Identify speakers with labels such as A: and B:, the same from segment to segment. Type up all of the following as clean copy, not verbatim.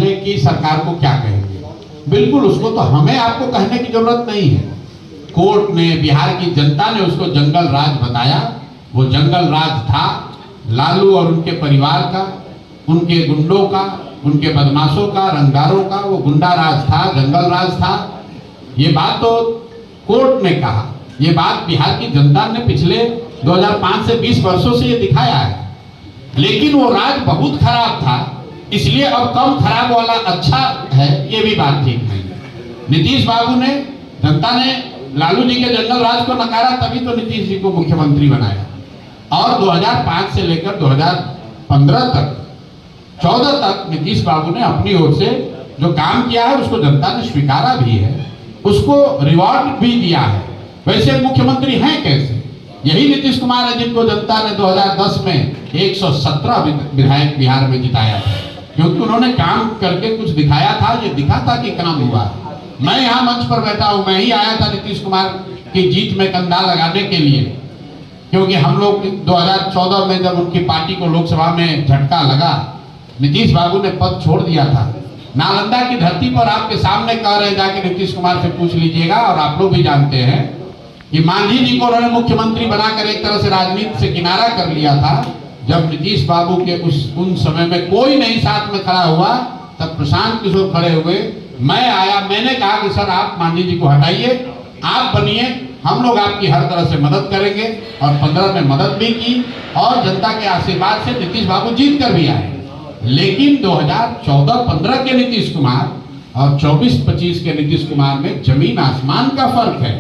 A: पहले की सरकार को क्या कहेंगे? बिल्कुल, उसको तो हमें आपको कहने की जरूरत नहीं है। कोर्ट ने, बिहार की जनता ने उसको जंगल राज बताया। वो जंगल राज था लालू और उनके परिवार का, उनके गुंडों का, उनके बदमाशों का, रंगदारों का। वो गुंडा राज था, जंगल राज था। ये बात तो कोर्ट ने कहा, ये बात बिहार की जनता ने पिछले 2005 से 20 वर्षों से ये दिखाया है। लेकिन वो राज बहुत खराब था, इसलिए अब कम खराब वाला अच्छा है, ये भी बात ठीक नहीं। नीतीश बाबू ने, जनता ने लालू जी के जंगल राज को नकारा, तभी तो नीतीश जी को मुख्यमंत्री बनाया। और 2005 से लेकर 2015 तक, 14 तक नीतीश बाबू ने अपनी ओर से जो काम किया है उसको जनता ने स्वीकारा भी है, उसको रिवॉर्ड भी दिया है। वैसे मुख्यमंत्री हैं कैसे? यही नीतीश कुमार है जिनको जनता ने 2010 में 117 विधायक बिहार में जिताया था, क्योंकि उन्होंने काम करके कुछ दिखाया था। ये दिखा था कि काम हुआ। मैं यहाँ मंच पर बैठा हूँ, मैं ही आया था नीतीश कुमार की जीत में कंधा लगाने के लिए, क्योंकि हम लोग 2014 में जब उनकी पार्टी को लोकसभा में झटका लगा, नीतीश बाबू ने पद छोड़ दिया था। नालंदा की धरती पर आपके सामने कह रहे, जाके नीतीश कुमार से पूछ लीजिएगा, और आप लोग भी जानते हैं कि मांझी जी को उन्होंने मुख्यमंत्री बनाकर एक तरह से राजनीति से किनारा कर लिया था। जब नीतीश बाबू के उन समय में कोई नहीं साथ में खड़ा हुआ, तब प्रशांत किशोर खड़े हुए, मैं आया, मैंने कहा कि सर आप मांझी जी को हटाइए, आप बनिए, हम लोग आपकी हर तरह से मदद करेंगे। और 15 में मदद भी की, और जनता के आशीर्वाद से नीतीश बाबू जीत कर भी आए। लेकिन 2014-15 के नीतीश कुमार और 24-25 के नीतीश कुमार में जमीन आसमान का फर्क है।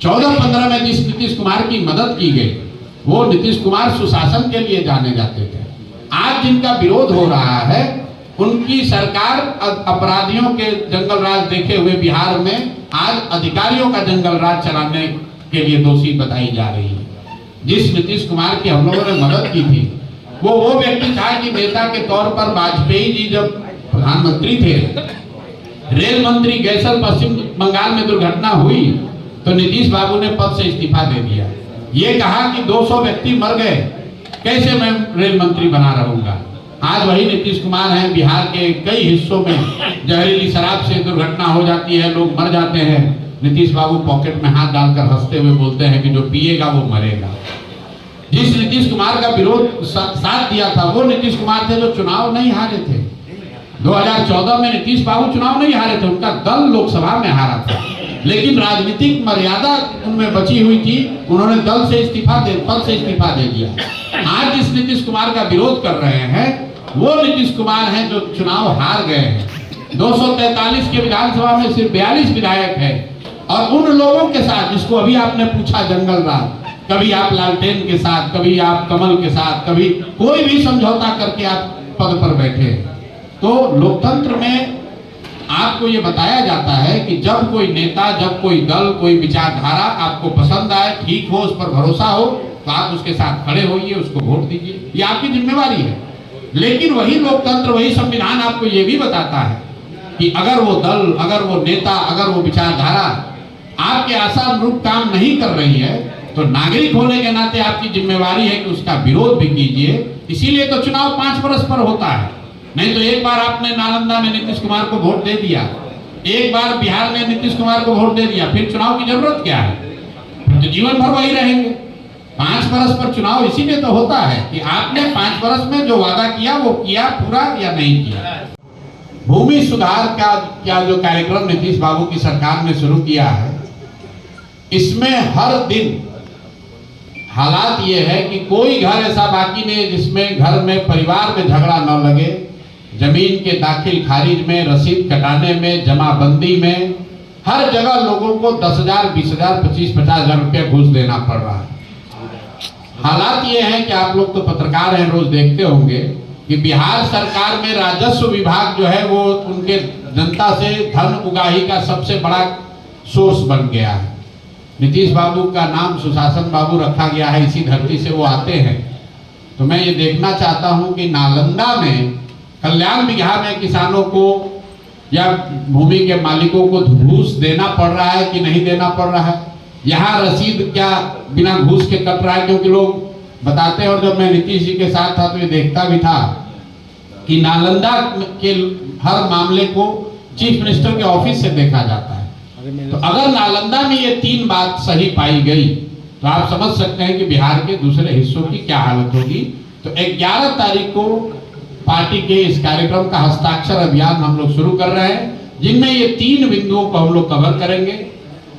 A: 14-15 में जिस नीतीश कुमार की मदद की गई, वो नीतीश कुमार सुशासन के लिए जाने जाते थे। आज जिनका विरोध हो रहा है, उनकी सरकार अपराधियों के जंगल राज देखे हुए बिहार में आज अधिकारियों का जंगल राज चलाने के लिए दोषी बताई जा रही है। जिस नीतीश कुमार की हम लोगों ने मदद की थी, वो व्यक्ति था कि नेता के तौर पर वाजपेयी जी जब प्रधानमंत्री थे, रेल मंत्री गैसल पश्चिम बंगाल में दुर्घटना हुई तो नीतीश बाबू ने पद से इस्तीफा दे दिया। ये कहा कि 200 व्यक्ति मर गए, कैसे मैं रेल मंत्री बना रहूंगा। आज वही नीतीश कुमार हैं, बिहार के कई हिस्सों में जहरीली शराब से दुर्घटना हो जाती है, लोग मर जाते हैं। नीतीश बाबू पॉकेट में हाथ डालकर हंसते हुए बोलते हैं कि जो पिएगा वो मरेगा। जिस नीतीश कुमार का विरोध साथ दिया था, वो नीतीश कुमार थे जो चुनाव नहीं हारे थे। 2014 में नीतीश बाबू चुनाव नहीं हारे थे, उनका दल लोकसभा में हारा था, लेकिन राजनीतिक मर्यादा उनमें बची हुई थी, उन्होंने दल से पद से इस्तीफा दे दिया। आज जिस नीतीश कुमार का विरोध कर रहे हैं, वो नीतीश कुमार हैं जो चुनाव हार गए हैं। 243 के विधानसभा में सिर्फ 42 विधायक है, और उन लोगों के साथ जिसको अभी आपने पूछा जंगल राज, कभी आप लालटेन के साथ, कभी आप कमल के साथ, कभी कोई भी समझौता करके आप पद पर बैठे। तो लोकतंत्र में आपको ये बताया जाता है कि जब कोई नेता, जब कोई दल, कोई विचारधारा आपको पसंद आए, ठीक हो, उस पर भरोसा हो, तो आप उसके साथ खड़े होइए, उसको वोट दीजिए, ये आपकी जिम्मेवारी है। लेकिन वही लोकतंत्र, वही संविधान आपको ये भी बताता है कि अगर वो दल, अगर वो नेता, अगर वो विचारधारा आपके आशानुरूप काम नहीं कर रही है, तो नागरिक होने के नाते आपकी जिम्मेवारी है कि उसका विरोध भी कीजिए। इसीलिए तो चुनाव 5 वर्ष पर होता है। नहीं तो एक बार आपने नालंदा में नीतीश कुमार को वोट दे दिया, एक बार बिहार में नीतीश कुमार को वोट दे दिया, फिर चुनाव की जरूरत क्या है? तो जीवन भर वही रहेंगे। 5 वर्ष पर चुनाव इसीलिए तो होता है कि आपने 5 वर्ष में जो वादा किया वो किया पूरा या नहीं किया। भूमि सुधार का क्या जो कार्यक्रम नीतीश बाबू की सरकार ने शुरू किया है, इसमें हर दिन हालात ये है कि कोई घर ऐसा बाकी नहीं जिसमें घर में, परिवार में झगड़ा न लगे। जमीन के दाखिल खारिज में, रसीद कटाने में, जमाबंदी में, हर जगह लोगों को 10,000, 20,000, 25,000 रुपया घूस देना पड़ रहा है। हालात ये है कि आप लोग तो पत्रकार हैं, रोज देखते होंगे कि बिहार सरकार में राजस्व विभाग जो है वो उनके जनता से धन उगाही का सबसे बड़ा सोर्स बन गया है। नीतीश बाबू का नाम सुशासन बाबू रखा गया है, इसी धरती से वो आते हैं। तो मैं ये देखना चाहता हूं कि नालंदा में कल्याण बिगहा में किसानों को या भूमि के मालिकों को घूस देना पड़ रहा है कि नहीं देना पड़ रहा है। यहाँ रसीद क्या बिना घूस के कट रहा है, क्योंकि लोग बताते हैं। और जब मैं नीतीश जी के साथ था तो ये देखता भी था कि नालंदा के हर मामले को चीफ मिनिस्टर के ऑफिस से देखा जाता है। तो अगर नालंदा में ये 3 बात सही पाई गई तो आप समझ सकते हैं कि बिहार के दूसरे हिस्सों की क्या हालत होगी। तो 11 तारीख को पार्टी के इस कार्यक्रम का हस्ताक्षर अभियान हम लोग शुरू कर रहे हैं, जिनमें ये 3 बिंदुओं को हम लोग कवर करेंगे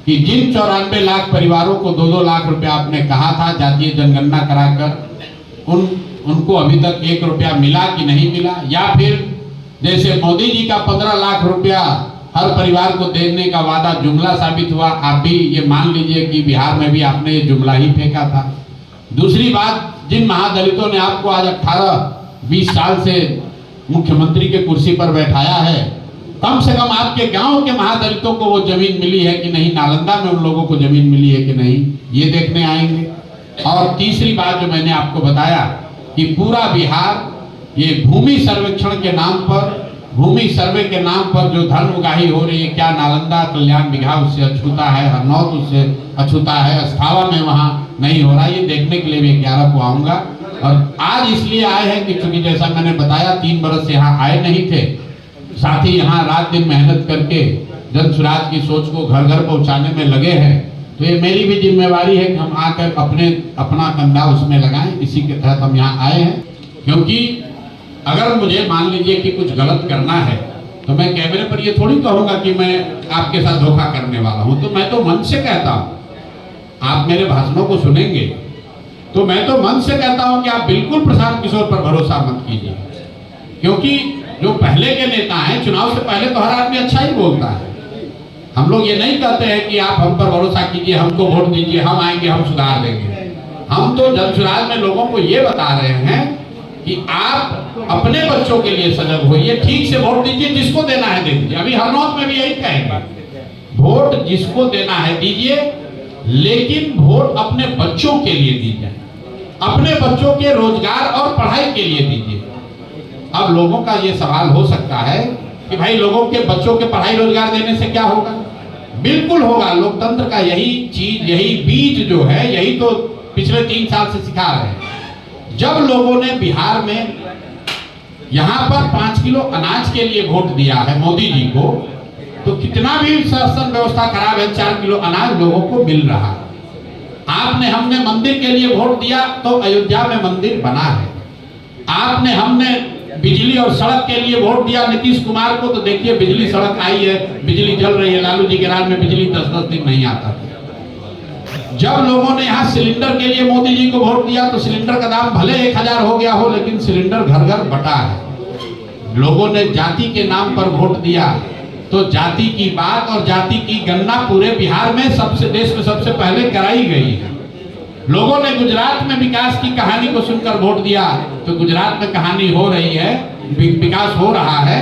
A: कि जिन 94 लाख परिवारों को 2-2 लाख रुपया आपने कहा था जातीय जनगणना कराकर, उनको अभी तक 1 रुपया मिला कि नहीं मिला, या फिर जैसे मोदी जी का 15 लाख रुपया हर परिवार को देने का वादा जुमला साबित हुआ। आप भी ये मान लीजिए कि बिहार में भी आपने ये जुमला ही फेंका था। दूसरी बात, जिन महादलितों ने आपको आज 18-20 साल से मुख्यमंत्री के कुर्सी पर बैठाया है, कम से कम आपके गांव के महादलितों को वो जमीन मिली है कि नहीं, नालंदा में उन लोगों को जमीन मिली है कि नहीं, ये देखने आएंगे। और तीसरी बात जो मैंने आपको बताया कि पूरा बिहार ये भूमि सर्वेक्षण के नाम पर, भूमि सर्वे के नाम पर जो धन उगाही हो रही है, क्या नालंदा कल्याण बिघा उससे अछूता है, हरनौत उससे अछूता है, अस्थावा में वहाँ नहीं हो रहा, ये देखने के लिए भी 11 को आऊँगा। और आज इसलिए आए हैं कि चूंकि जैसा मैंने बताया 3 बरस से यहाँ आए नहीं थे, साथ ही यहाँ रात दिन मेहनत करके जन स्वराज की सोच को घर घर पहुँचाने में लगे हैं। तो ये मेरी भी जिम्मेवारी है कि हम आकर अपना कंधा उसमें लगाएं। इसी के तहत हम यहाँ आए हैं, क्योंकि अगर मुझे मान लीजिए कि कुछ गलत करना है तो मैं कैमरे पर ये थोड़ी कहूँगा कि मैं आपके साथ धोखा करने वाला हूँ। तो मैं तो मन से कहता हूँ, आप मेरे भाषणों को सुनेंगे तो मैं तो मन से कहता हूँ कि आप बिल्कुल प्रशांत किशोर पर भरोसा मत कीजिए, क्योंकि जो पहले के नेता हैं, चुनाव से पहले तो हर आदमी अच्छा ही बोलता है। हम लोग ये नहीं कहते हैं कि आप हम पर भरोसा कीजिए, हमको वोट दीजिए, हम आएंगे, हम सुधार देंगे। हम तो जन सुराज में लोगों को ये बता रहे हैं कि आप अपने बच्चों के लिए सजग होइए, ठीक से वोट दीजिए, जिसको देना है दे दीजिए। अभी हरनौत में भी यही कहेंगे, वोट जिसको देना है दीजिए, लेकिन वोट अपने बच्चों के लिए दीजिए, अपने बच्चों के रोजगार और पढ़ाई के लिए दीजिए। अब लोगों का ये सवाल हो सकता है कि भाई लोगों के बच्चों के पढ़ाई रोजगार देने से क्या होगा? बिल्कुल होगा। लोकतंत्र का यही चीज, यही बीज जो है, यही तो पिछले 3 साल से सिखा रहे हैं। जब लोगों ने बिहार में यहाँ पर 5 किलो अनाज के लिए वोट दिया है मोदी जी को, तो कितना भी शासन व्यवस्था खराब है, 4 किलो अनाज लोगों को मिल रहा है। हमने मंदिर के लिए वोट दिया तो अयोध्या में मंदिर बना है। हमने बिजली और सड़क के लिए वोट दिया नीतीश कुमार को, तो देखिए बिजली सड़क आई है, बिजली जल रही है। लालू जी के राज में बिजली 10-10 दिन नहीं आता था। जब लोगों ने यहाँ सिलेंडर के लिए मोदी जी को वोट दिया तो सिलेंडर का दाम भले 1000 हो गया हो, लेकिन सिलेंडर घर घर बटा है। लोगों ने जाति के नाम पर वोट दिया तो जाति की बात और जाति की गणना पूरे बिहार में देश में सबसे पहले कराई गई है। लोगों ने गुजरात में विकास की कहानी को सुनकर वोट दिया तो गुजरात में कहानी हो रही है, विकास हो रहा है।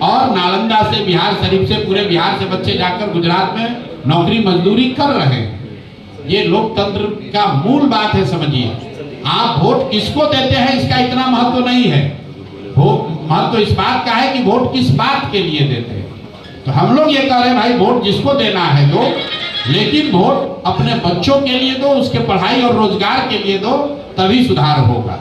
A: और नालंदा से, बिहार शरीफ से, पूरे बिहार से बच्चे जाकर गुजरात में नौकरी मजदूरी कर रहे हैं। ये लोकतंत्र का मूल बात है, समझिए। आप वोट किसको देते हैं इसका इतना महत्व नहीं है, महत्व इस बात का है कि वोट किस बात के लिए देते हैं। तो हम लोग ये कह रहे हैं भाई वोट जिसको देना है दो, लेकिन वोट अपने बच्चों के लिए दो, उसके पढ़ाई और रोजगार के लिए दो, तभी सुधार होगा।